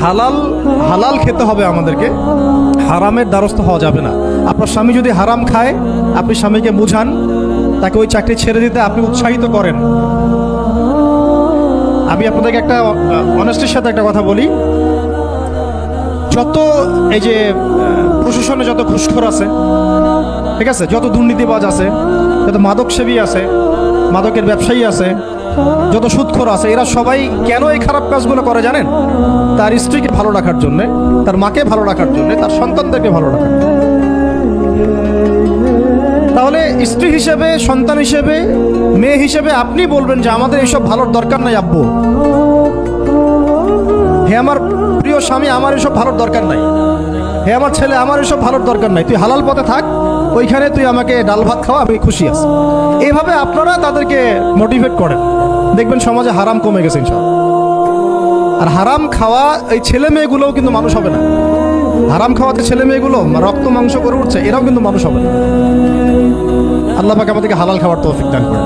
হালাল হালাল খেতে হবে আমাদেরকে, হারামের দ্বারস্থ হওয়া যাবে না। আপনার স্বামী যদি হারাম খায়, আপনি স্বামীকে বুঝান, তাকে ওই চাকরি ছেড়ে দিতে আপনি উৎসাহিত করেন। আমি আপনাদেরকে একটা অনেস্টির সাথে একটা কথা বলি, যত এই যে প্রশাসনে যত ঘুষখোর আছে, ঠিক আছে, যত দুর্নীতিবাজ আছে, যত মাদক সেবী আছে, মাদকের ব্যবসায়ী আছে, যত সুদখোর আছে, এরা সবাই কেন এই খারাপ কাজগুলো করে জানেন? তার স্ত্রীকে ভালো রাখার জন্যে, তার মাকে ভালো রাখার জন্যে, তার সন্তানদেরকে ভালো রাখার জন্য। তাহলে স্ত্রী হিসেবে, সন্তান হিসেবে, মেয়ে হিসেবে আপনি বলবেন যে আমাদের এইসব ভালোর দরকার নাই আব্বু, হে আমার প্রিয় স্বামী, আমার এসব ভালোর দরকার নাই, হে আমার ছেলে, আমার এসব ভালোর দরকার নাই, তুই হালাল পথে থাক, ওইখানে তুই আমাকে ডাল ভাত খাওয়া, আমি খুশি আছি। এভাবে আপনারা তাদেরকে মোটিভেট করেন, দেখবেন সমাজে হারাম কমে গেছে ইনশাআল্লাহ। আর হারাম খাওয়া এই ছেলে মেয়েগুলোও কিন্তু মানুষ হবে না। হারাম খাওয়াতে ছেলে মেয়েগুলো রক্ত মাংস করে উঠছে, এরাও কিন্তু মানুষ হবে না। আল্লাহ পাক আমাদেরকে হালাল খাওয়ার তৌফিক দান করেন।